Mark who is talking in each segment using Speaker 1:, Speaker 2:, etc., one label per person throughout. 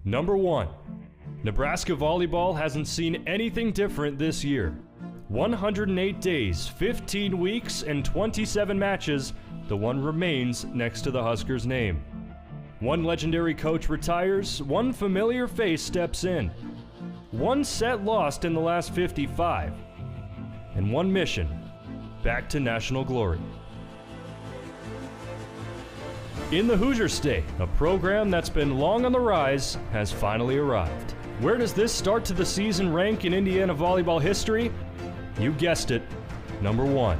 Speaker 1: Number 1. Nebraska volleyball hasn't seen anything different this year. 108 days, 15 weeks, and 27 matches, the one remains next to the Huskers' name. One legendary coach retires, one familiar face steps in. One set lost in the last 55. And one mission, back to national glory. In the Hoosier State, a program that's been long on the rise has finally arrived. Where does this start to the season rank in Indiana volleyball history? You guessed it, number 1.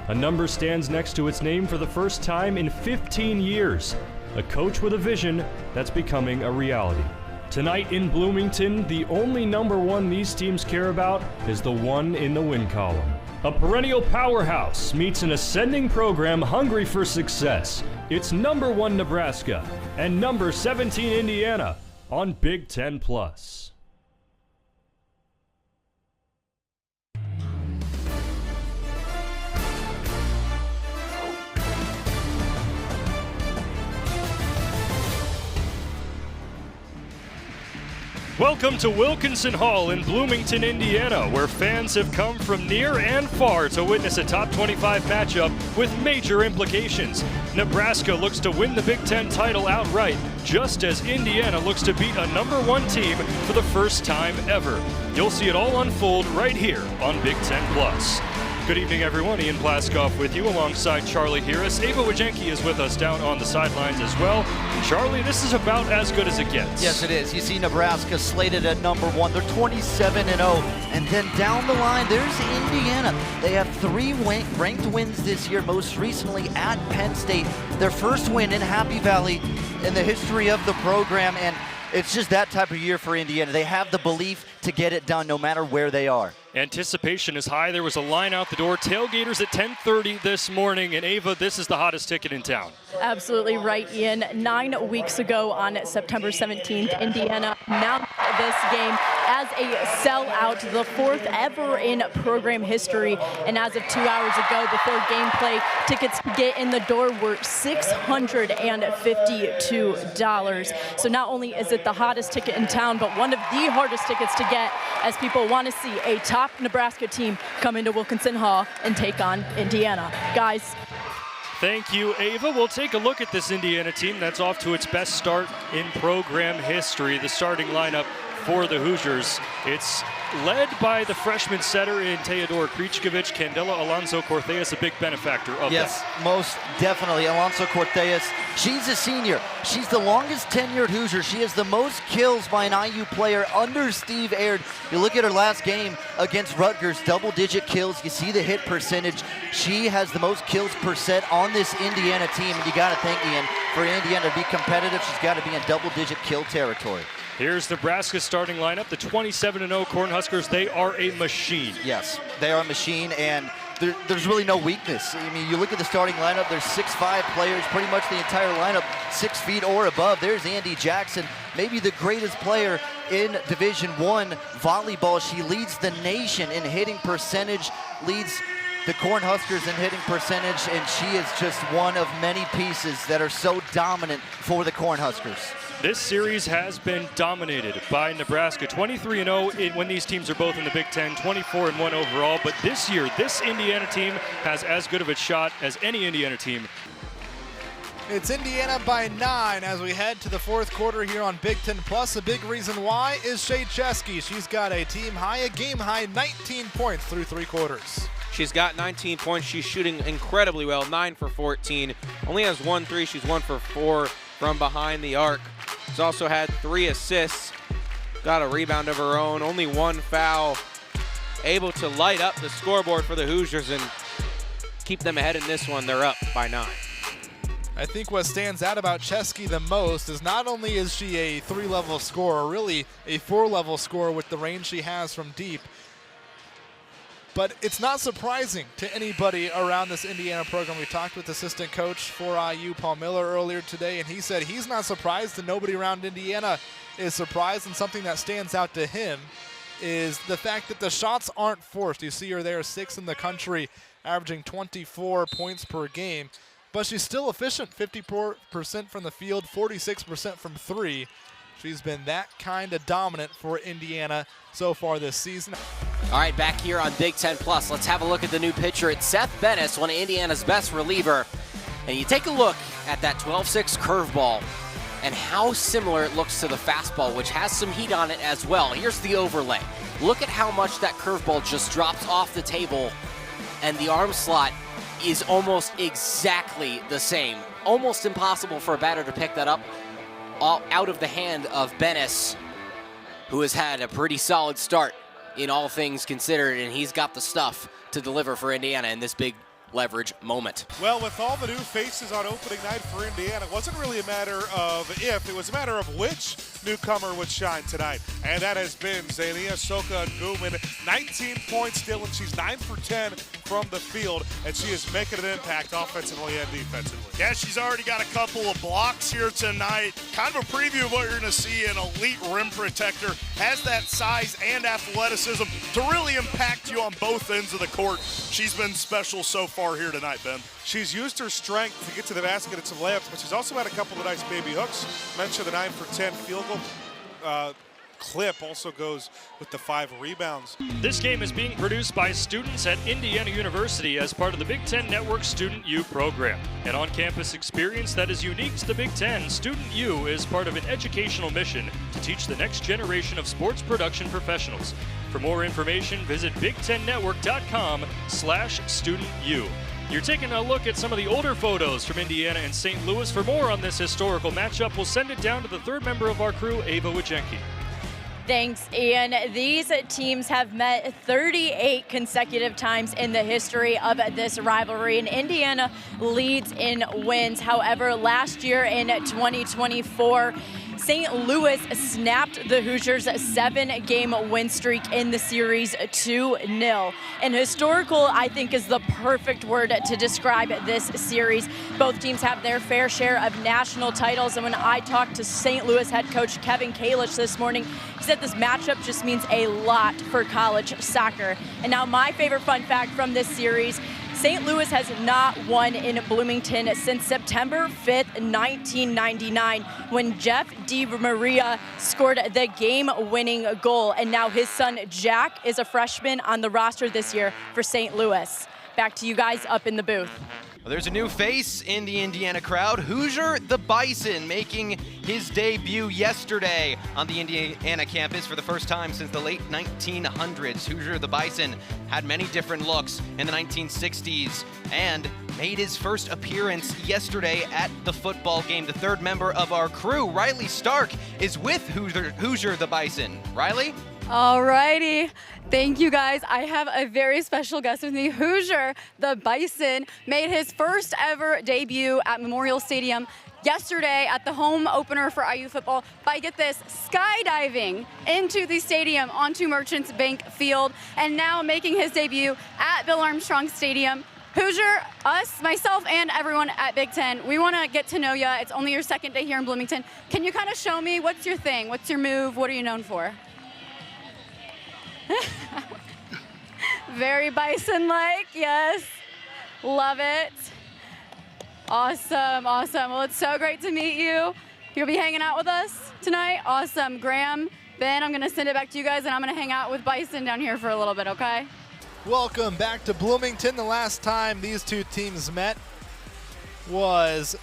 Speaker 1: A number stands next to its name for the first time in 15 years. A coach with a vision that's becoming a reality. Tonight in Bloomington, the only number 1 these teams care about is the one in the win column. A perennial powerhouse meets an ascending program hungry for success. It's number 1 Nebraska and number 17 Indiana on Big Ten Plus. Welcome to Wilkinson Hall in Bloomington, Indiana, where fans have come from near and far to witness a top 25 matchup with major implications. Nebraska looks to win the Big Ten title outright, just as Indiana looks to beat a number 1 team for the first time ever. You'll see it all unfold right here on Big Ten Plus. Good evening, everyone. Ian Plaskoff with you alongside Charlie Harris. Ava Wajenki is with us down on the sidelines as well. Charlie, this is about as good as it gets.
Speaker 2: Yes, it is. You see Nebraska slated at number 1. They're 27-0. And then down the line, there's Indiana. They have 3 ranked wins this year, most recently at Penn State. Their first win in Happy Valley in the history of the program. And it's just that type of year for Indiana. They have the belief to get it done no matter where they are.
Speaker 1: Anticipation is high. There was a line out the door. Tailgaters at 10:30 this morning. And Ava, this is the hottest ticket in town.
Speaker 3: Absolutely right, Ian. 9 weeks ago on September 17th, Indiana announced this game as a sellout, the 4th ever in program history. And as of 2 hours ago, before gameplay, tickets to get in the door were $652. So not only is it the hottest ticket in town, but one of the hardest tickets to get, as people want to see a top Nebraska team come into Wilkinson Hall and take on Indiana. Guys.
Speaker 1: Thank you, Ava. We'll take a look at this Indiana team that's off to its best start in program history. The starting lineup for the Hoosiers. It's led by the freshman setter in Teodora Krichkovic. Candela Alonso Cortez, a big benefactor of
Speaker 2: yes,
Speaker 1: that.
Speaker 2: Most definitely. Alonso Cortez, she's a senior. She's the longest tenured Hoosier. She has the most kills by an IU player under Steve Aird. You look at her last game against Rutgers, double-digit kills. You see the hit percentage. She has the most kills per set on this Indiana team, and you got to think, Ian, for Indiana to be competitive, she's got to be in double-digit kill territory.
Speaker 1: Here's Nebraska's starting lineup, the 27-0 Cornhuskers. They are a machine.
Speaker 2: Yes, they are a machine, and there's really no weakness. I mean, you look at the starting lineup, there's 6'5" players, pretty much the entire lineup 6 feet or above. There's Andy Jackson, maybe the greatest player in Division I volleyball. She leads the nation in hitting percentage, leads the Cornhuskers in hitting percentage, and she is just one of many pieces that are so dominant for the Cornhuskers.
Speaker 1: This series has been dominated by Nebraska, 23-0 when these teams are both in the Big Ten, 24-1 overall. But this year, this Indiana team has as good of a shot as any Indiana team.
Speaker 4: It's Indiana by 9 as we head to the 4th quarter here on Big Ten Plus. A big reason why is Shea Chesky. She's got a team high, a game high, 19 points through 3 quarters.
Speaker 5: She's got 19 points. She's shooting incredibly well, 9 for 14. Only has 1 3. She's 1 for 4 from behind the arc. She's also had 3 assists. Got a rebound of her own. Only 1 foul. Able to light up the scoreboard for the Hoosiers and keep them ahead in this one. They're up by 9.
Speaker 4: I think what stands out about Chesky the most is not only is she a 3-level scorer, really a 4-level scorer with the range she has from deep, but it's not surprising to anybody around this Indiana program. We talked with assistant coach for IU, Paul Miller, earlier today, and he said he's not surprised and nobody around Indiana is surprised. And something that stands out to him is the fact that the shots aren't forced. You see her there, 6th in the country, averaging 24 points per game. But she's still efficient, 54% from the field, 46% from 3. She's been that kind of dominant for Indiana so far this season.
Speaker 6: All right, back here on Big Ten Plus, let's have a look at the new pitcher. It's Seth Bennis, one of Indiana's best reliever. And you take a look at that 12-6 curveball and how similar it looks to the fastball, which has some heat on it as well. Here's the overlay. Look at how much that curveball just drops off the table, and the arm slot is almost exactly the same. Almost impossible for a batter to pick that up out of the hand of Bennis, who has had a pretty solid start in all things considered, and he's got the stuff to deliver for Indiana in this big leverage moment.
Speaker 7: Well, with all the new faces on opening night for Indiana, it wasn't really a matter of if, it was a matter of which newcomer would shine tonight. And that has been Zaylia Soka Newman. 19 points still, and she's 9 for 10 from the field, and she is making an impact offensively and defensively.
Speaker 8: Yeah, she's already got a couple of blocks here tonight. Kind of a preview of what you're going to see. An elite rim protector, has that size and athleticism to really impact you on both ends of the court. She's been special so far here tonight, Ben.
Speaker 7: She's used her strength to get to the basket at some layups, but she's also had a couple of nice baby hooks. Mentioned the 9 for 10 field goal clip, also goes with the 5 rebounds.
Speaker 1: This game is being produced by students at Indiana University as part of the Big Ten Network Student U program. An on-campus experience that is unique to the Big Ten, Student U is part of an educational mission to teach the next generation of sports production professionals. For more information, visit BigTenNetwork.com/StudentU. You're taking a look at some of the older photos from Indiana and St. Louis. For more on this historical matchup, we'll send it down to the third member of our crew, Ava Wajenki.
Speaker 3: Thanks, Ian. These teams have met 38 consecutive times in the history of this rivalry, and Indiana leads in wins. However, last year in 2024, St. Louis snapped the Hoosiers' 7-game win streak in the series 2-0. And historical, I think, is the perfect word to describe this series. Both teams have their fair share of national titles, and when I talked to St. Louis head coach Kevin Kalish this morning, he said this matchup just means a lot for college soccer. And now my favorite fun fact from this series, St. Louis has not won in Bloomington since September 5th, 1999, when Jeff DiMaria scored the game-winning goal. And now his son, Jack, is a freshman on the roster this year for St. Louis. Back to you guys up in the booth.
Speaker 9: Well, there's a new face in the Indiana crowd. Hoosier the Bison making his debut yesterday on the Indiana campus for the first time since the late 1900s. Hoosier the Bison had many different looks in the 1960s and made his first appearance yesterday at the football game. The third member of our crew, Riley Stark, is with Hoosier the Bison. Riley?
Speaker 10: All righty. Thank you, guys. I have a very special guest with me. Hoosier the Bison made his first ever debut at Memorial Stadium yesterday at the home opener for IU football by, get this, skydiving into the stadium onto Merchants Bank Field, and now making his debut at Bill Armstrong Stadium. Hoosier, us, myself, and everyone at Big Ten, we want to get to know you. It's only your second day here in Bloomington. Can you kind of show me what's your thing? What's your move? What are you known for? Very Bison-like, yes. Love it. Awesome, awesome. Well, it's so great to meet you. You'll be hanging out with us tonight? Awesome. Graham, Ben, I'm going to send it back to you guys, and I'm going to hang out with Bison down here for a little bit, okay?
Speaker 4: Welcome back to Bloomington. The last time these two teams met was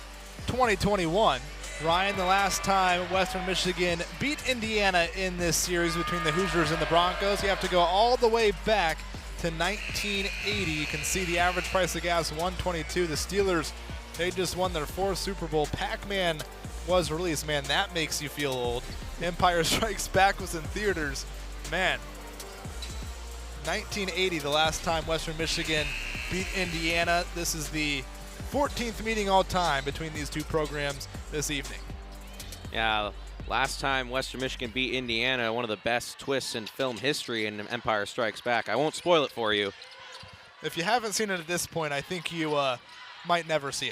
Speaker 4: 2021. Ryan, the last time Western Michigan beat Indiana in this series between the Hoosiers and the Broncos, you have to go all the way back to 1980. You can see the average price of gas, $1.22. The Steelers, they just won their 4th Super Bowl. Pac-Man was released. Man, that makes you feel old. Empire Strikes Back was in theaters. Man, 1980, the last time Western Michigan beat Indiana. This is the 14th meeting all time between these two programs this evening.
Speaker 5: Yeah, last time Western Michigan beat Indiana, one of the best twists in film history in Empire Strikes Back. I won't spoil it for you.
Speaker 4: If you haven't seen it at this point, I think you might never see it.